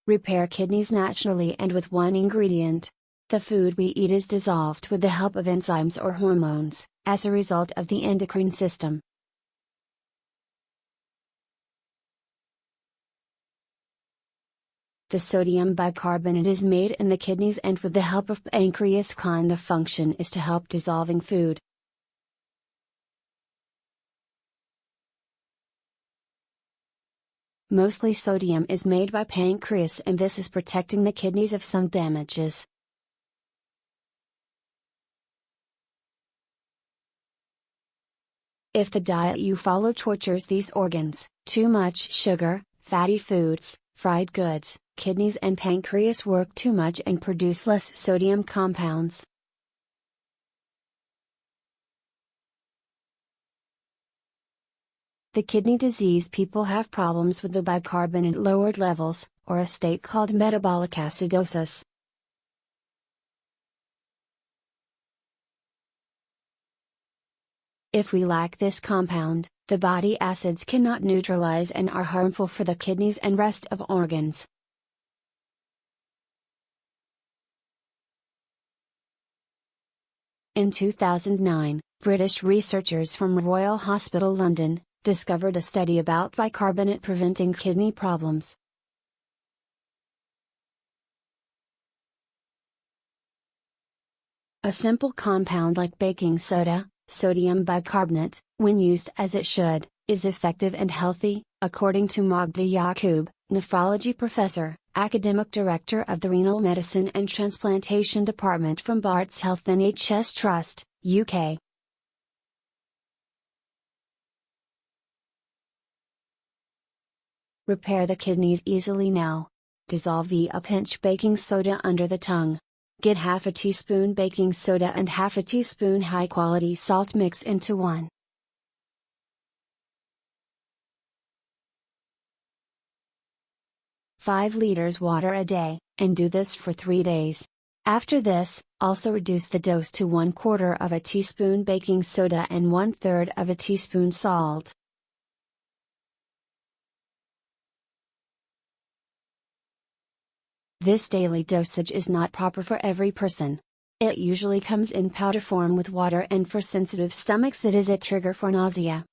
repair kidneys naturally and with one ingredient. The food we eat is dissolved with the help of enzymes or hormones, as a result of the endocrine system. The sodium bicarbonate is made in the kidneys, and with the help of pancreas the function is to help dissolving food. Mostly sodium is made by pancreas, and this is protecting the kidneys of some damages. If the diet you follow tortures these organs, too much sugar, fatty foods, fried goods, kidneys and pancreas work too much and produce less sodium compounds. The kidney disease people have problems with the bicarbonate lowered levels, or a state called metabolic acidosis. If we lack this compound, the body acids cannot neutralize and are harmful for the kidneys and rest of organs. In 2009, British researchers from Royal Hospital London discovered a study about bicarbonate preventing kidney problems. A simple compound like baking soda, sodium bicarbonate, when used as it should, is effective and healthy, according to Magda Yaqub, nephrology professor, academic director of the Renal Medicine and Transplantation Department from Barts Health NHS Trust, UK. Repair the kidneys easily now. Dissolve a pinch baking soda under the tongue. Get half a teaspoon baking soda and half a teaspoon high-quality salt, mix into one. $5 liters water a day, and do this for 3 days. After this, also reduce the dose to 1/4 of a teaspoon baking soda and 1/3 of a teaspoon salt. This daily dosage is not proper for every person. It usually comes in powder form with water, and for sensitive stomachs it is a trigger for nausea.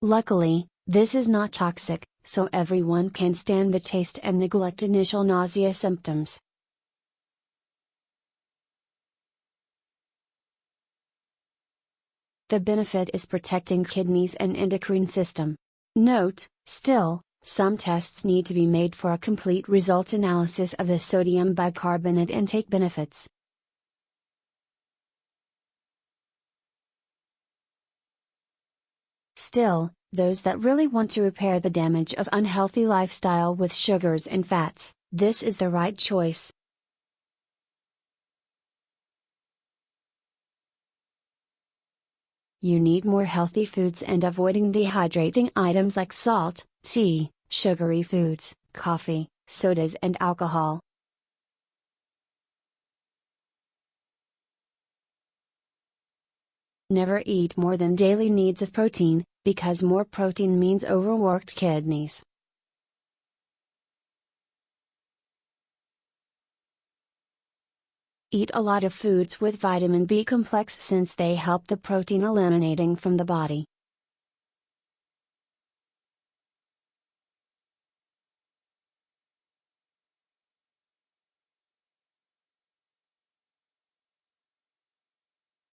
Luckily, this is not toxic, so everyone can stand the taste and neglect initial nausea symptoms. The benefit is protecting kidneys and endocrine system. Note, still, some tests need to be made for a complete result analysis of the sodium bicarbonate intake benefits. Still, those that really want to repair the damage of unhealthy lifestyle with sugars and fats, this is the right choice. You need more healthy foods and avoiding dehydrating items like salt, tea, sugary foods, coffee, sodas and alcohol. Never eat more than daily needs of protein, because more protein means overworked kidneys. Eat a lot of foods with vitamin B complex since they help the protein eliminating from the body.